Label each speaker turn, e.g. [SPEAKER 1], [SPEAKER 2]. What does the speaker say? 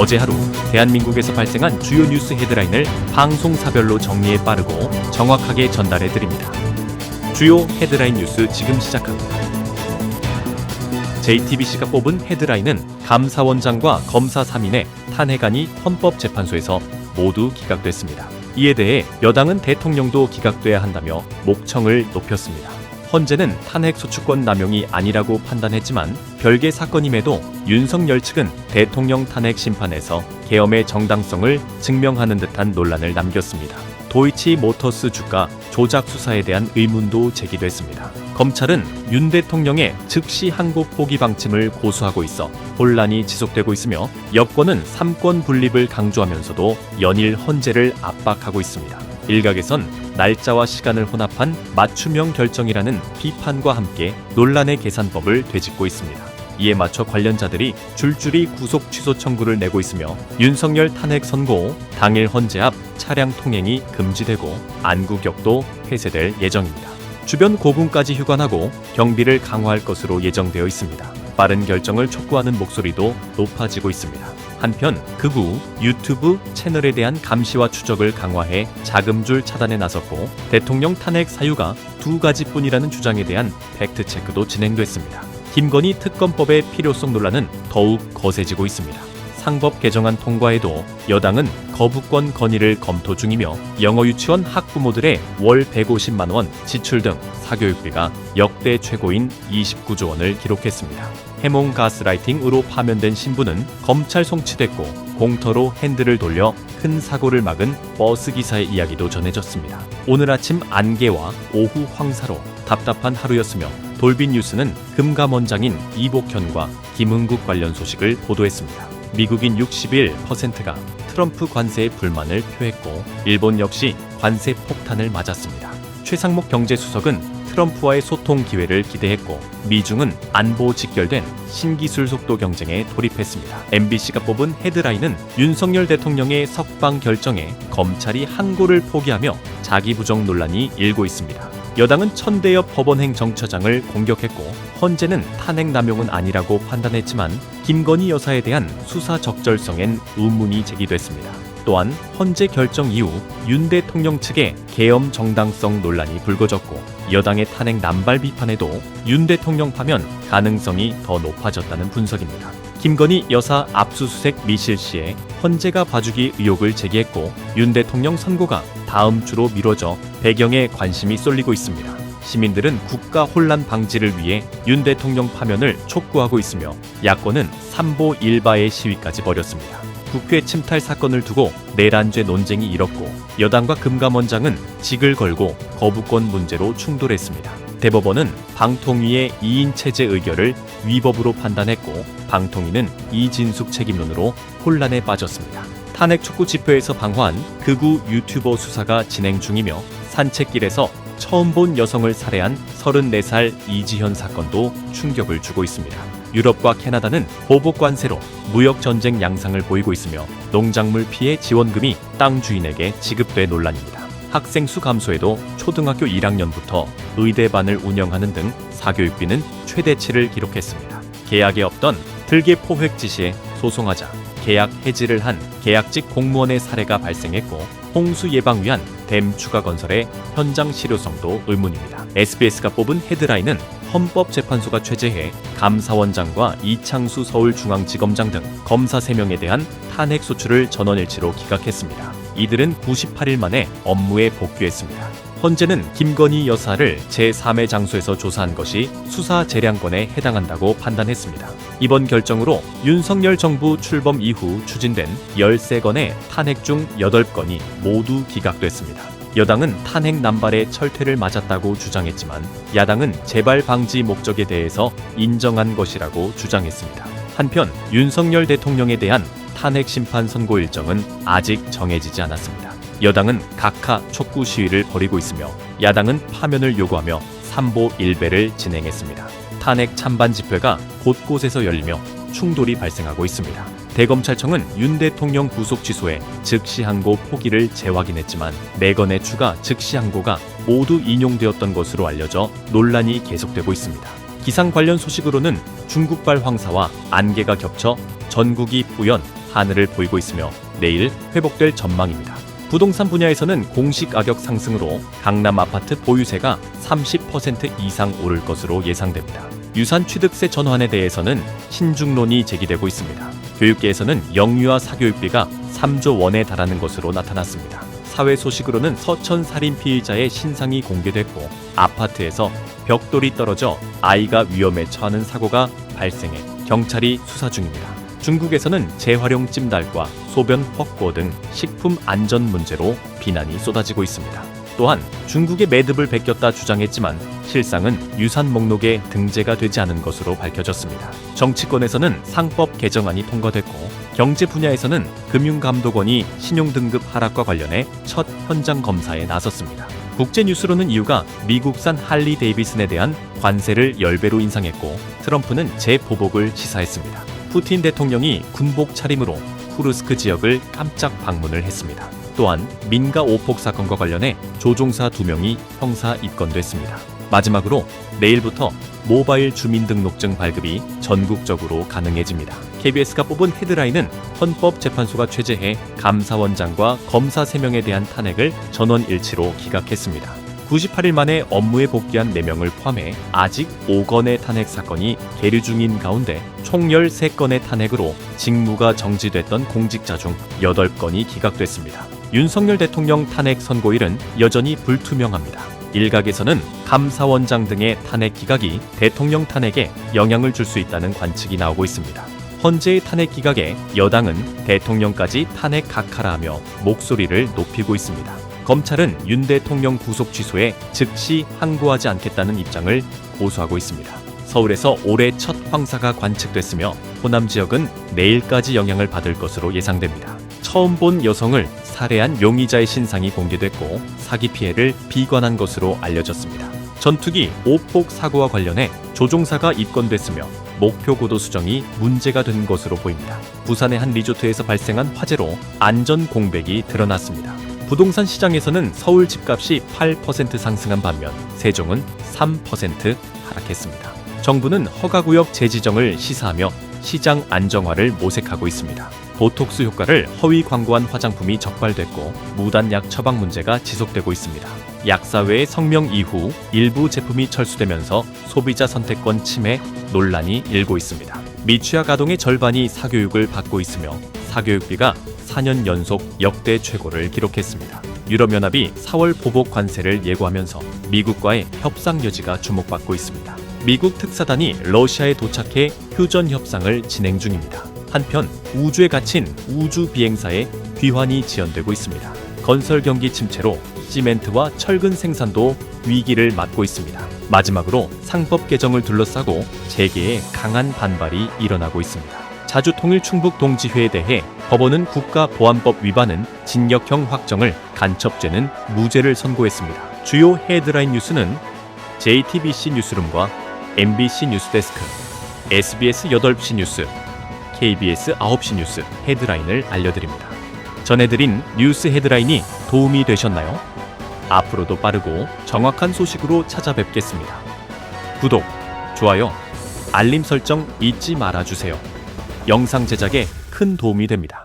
[SPEAKER 1] 어제 하루 대한민국에서 발생한 주요 뉴스 헤드라인을 방송사별로 정리해 빠르고 정확하게 전달해 드립니다. 주요 헤드라인 뉴스 지금 시작합니다. JTBC가 뽑은 헤드라인은 감사원장과 검사 3인의 탄핵안이 헌법재판소에서 모두 기각됐습니다. 이에 대해 여당은 대통령도 기각돼야 한다며 목청을 높였습니다. 헌재는 탄핵 소추권 남용이 아니라고 판단했지만 별개 사건임에도 윤석열 측은 대통령 탄핵 심판에서 계엄의 정당성을 증명하는 듯한 논란을 남겼습니다. 도이치모터스 주가 조작 수사에 대한 의문도 제기됐습니다. 검찰은 윤 대통령의 즉시 항고 포기 방침을 고수하고 있어 혼란이 지속되고 있으며 여권은 삼권 분립을 강조하면서도 연일 헌재를 압박하고 있습니다. 일각에선 날짜와 시간을 혼합한 맞춤형 결정이라는 비판과 함께 논란의 계산법을 되짚고 있습니다. 이에 맞춰 관련자들이 줄줄이 구속 취소 청구를 내고 있으며 윤석열 탄핵 선고 후 당일 헌재 앞 차량 통행이 금지되고 안구격도 폐쇄될 예정입니다. 주변 고궁까지 휴관하고 경비를 강화할 것으로 예정되어 있습니다. 빠른 결정을 촉구하는 목소리도 높아지고 있습니다. 한편 극우 유튜브 채널에 대한 감시와 추적을 강화해 자금줄 차단에 나섰고 대통령 탄핵 사유가 2가지뿐이라는 주장에 대한 팩트체크도 진행됐습니다. 김건희 특검법의 필요성 논란은 더욱 거세지고 있습니다. 상법 개정안 통과에도 여당은 거부권 건의를 검토 중이며 영어 유치원 학부모들의 월 150만 원 지출 등 사교육비가 역대 최고인 29조 원을 기록했습니다. 해몽 가스라이팅으로 파면된 신부는 검찰 송치됐고 공터로 핸들을 돌려 큰 사고를 막은 버스 기사의 이야기도 전해졌습니다. 오늘 아침 안개와 오후 황사로 답답한 하루였으며 돌비 뉴스는 금감원장인 이복현과 김흥국 관련 소식을 보도했습니다. 미국인 61%가 트럼프 관세에 불만을 표했고 일본 역시 관세 폭탄을 맞았습니다. 최상목 경제수석은 트럼프와의 소통 기회를 기대했고 미중은 안보 직결된 신기술 속도 경쟁에 돌입했습니다. MBC가 뽑은 헤드라인은 윤석열 대통령의 석방 결정에 검찰이 항고를 포기하며 자기 부정 논란이 일고 있습니다. 여당은 천대엽 법원행 정처장을 공격했고 헌재는 탄핵 남용은 아니라고 판단했지만 김건희 여사에 대한 수사 적절성엔 의문이 제기됐습니다. 또한 헌재 결정 이후 윤 대통령 측의 계엄 정당성 논란이 불거졌고 여당의 탄핵 남발 비판에도 윤 대통령 파면 가능성이 더 높아졌다는 분석입니다. 김건희 여사 압수수색 미실시에 헌재가 봐주기 의혹을 제기했고 윤 대통령 선고가 다음 주로 미뤄져 배경에 관심이 쏠리고 있습니다. 시민들은 국가 혼란 방지를 위해 윤 대통령 파면을 촉구하고 있으며 야권은 삼보 일바의 시위까지 벌였습니다. 국회 침탈 사건을 두고 내란죄 논쟁이 일었고 여당과 금감원장은 직을 걸고 거부권 문제로 충돌했습니다. 대법원은 방통위의 2인 체제 의결을 위법으로 판단했고 방통위는 이진숙 책임론으로 혼란에 빠졌습니다. 탄핵 촉구 집회에서 방화한 극우 유튜버 수사가 진행 중이며 산책길에서 처음 본 여성을 살해한 34살 이지현 사건도 충격을 주고 있습니다. 유럽과 캐나다는 보복 관세로 무역 전쟁 양상을 보이고 있으며 농작물 피해 지원금이 땅 주인에게 지급돼 논란입니다. 학생 수 감소에도 초등학교 1학년부터 의대반을 운영하는 등 사교육비는 최대치를 기록했습니다. 계약에 없던 들계 포획 지시에 소송하자 계약 해지를 한 계약직 공무원의 사례가 발생했고 홍수 예방 위한 댐 추가 건설의 현장 실효성도 의문입니다. SBS가 뽑은 헤드라인은 헌법재판소가 최재해 감사원장과 이창수 서울중앙지검장 등 검사 3명에 대한 탄핵 소추를 전원일치로 기각했습니다. 이들은 98일 만에 업무에 복귀했습니다. 헌재는 김건희 여사를 제3의 장소에서 조사한 것이 수사 재량권에 해당한다고 판단했습니다. 이번 결정으로 윤석열 정부 출범 이후 추진된 13건의 탄핵 중 8건이 모두 기각됐습니다. 여당은 탄핵 남발의 철퇴를 맞았다고 주장했지만 야당은 재발 방지 목적에 대해서 인정한 것이라고 주장했습니다. 한편 윤석열 대통령에 대한 탄핵 심판 선고 일정은 아직 정해지지 않았습니다. 여당은 각하 촉구 시위를 벌이고 있으며 야당은 파면을 요구하며 삼보 일배를 진행했습니다. 탄핵 찬반 집회가 곳곳에서 열리며 충돌이 발생하고 있습니다. 대검찰청은 윤 대통령 구속 취소에 즉시 항고 포기를 재확인했지만 4건의 추가 즉시 항고가 모두 인용되었던 것으로 알려져 논란이 계속되고 있습니다. 기상 관련 소식으로는 중국발 황사와 안개가 겹쳐 전국이 뿌연 하늘을 보이고 있으며 내일 회복될 전망입니다. 부동산 분야에서는 공시 가격 상승으로 강남 아파트 보유세가 30% 이상 오를 것으로 예상됩니다. 유산 취득세 전환에 대해서는 신중론이 제기되고 있습니다. 교육계에서는 영유아 사교육비가 3조 원에 달하는 것으로 나타났습니다. 사회 소식으로는 서천 살인 피의자의 신상이 공개됐고 아파트에서 벽돌이 떨어져 아이가 위험에 처하는 사고가 발생해 경찰이 수사 중입니다. 중국에서는 재활용 찜닭과 소변 헛구어 등 식품 안전 문제로 비난이 쏟아지고 있습니다. 또한 중국의 매듭을 베꼈다 주장했지만 실상은 유산 목록에 등재가 되지 않은 것으로 밝혀졌습니다. 정치권에서는 상법 개정안이 통과됐고 경제 분야에서는 금융감독원이 신용등급 하락과 관련해 첫 현장 검사에 나섰습니다. 국제뉴스로는 이유가 미국산 할리 데이비슨에 대한 관세를 10배로 인상했고 트럼프는 재보복을 시사했습니다. 푸틴 대통령이 군복 차림으로 쿠르스크 지역을 깜짝 방문을 했습니다. 또한 민가 오폭 사건과 관련해 조종사 2명이 형사 입건됐습니다. 마지막으로 내일부터 모바일 주민등록증 발급이 전국적으로 가능해집니다. KBS가 뽑은 헤드라인은 헌법재판소가 최재해 감사원장과 검사 3명에 대한 탄핵을 전원일치로 기각했습니다. 98일 만에 업무에 복귀한 4명을 포함해 아직 5건의 탄핵 사건이 계류 중인 가운데 총 13건의 탄핵으로 직무가 정지됐던 공직자 중 8건이 기각됐습니다. 윤석열 대통령 탄핵 선고일은 여전히 불투명합니다. 일각에서는 감사원장 등의 탄핵 기각이 대통령 탄핵에 영향을 줄 수 있다는 관측이 나오고 있습니다. 헌재의 탄핵 기각에 여당은 대통령까지 탄핵 각하라하며 목소리를 높이고 있습니다. 검찰은 윤 대통령 구속 취소에 즉시 항고하지 않겠다는 입장을 고수하고 있습니다. 서울에서 올해 첫 황사가 관측됐으며 호남 지역은 내일까지 영향을 받을 것으로 예상됩니다. 처음 본 여성을 살해한 용의자의 신상이 공개됐고 사기 피해를 비관한 것으로 알려졌습니다. 전투기 오폭 사고와 관련해 조종사가 입건됐으며 목표 고도 수정이 문제가 된 것으로 보입니다. 부산의 한 리조트에서 발생한 화재로 안전 공백이 드러났습니다. 부동산 시장에서는 서울 집값이 8% 상승한 반면 세종은 3% 하락했습니다. 정부는 허가구역 재지정을 시사하며 시장 안정화를 모색하고 있습니다. 보톡스 효과를 허위 광고한 화장품이 적발됐고 무단약 처방 문제가 지속되고 있습니다. 약사회의 성명 이후 일부 제품이 철수되면서 소비자 선택권 침해 논란이 일고 있습니다. 미취학 아동의 절반이 사교육을 받고 있으며 사교육비가 4년 연속 역대 최고를 기록했습니다. 유럽연합이 4월 보복 관세를 예고하면서 미국과의 협상 여지가 주목받고 있습니다. 미국 특사단이 러시아에 도착해 휴전 협상을 진행 중입니다. 한편 우주에 갇힌 우주 비행사의 귀환이 지연되고 있습니다. 건설 경기 침체로 시멘트와 철근 생산도 위기를 맞고 있습니다. 마지막으로 상법 개정을 둘러싸고 재계에 강한 반발이 일어나고 있습니다. 자주통일 충북동지회에 대해 법원은 국가보안법 위반은 징역형 확정을, 간첩죄는 무죄를 선고했습니다. 주요 헤드라인 뉴스는 JTBC 뉴스룸과 MBC 뉴스데스크, SBS 8시 뉴스, KBS 9시 뉴스 헤드라인을 알려드립니다. 전해드린 뉴스 헤드라인이 도움이 되셨나요? 앞으로도 빠르고 정확한 소식으로 찾아뵙겠습니다. 구독, 좋아요, 알림 설정 잊지 말아주세요. 영상 제작에 큰 도움이 됩니다.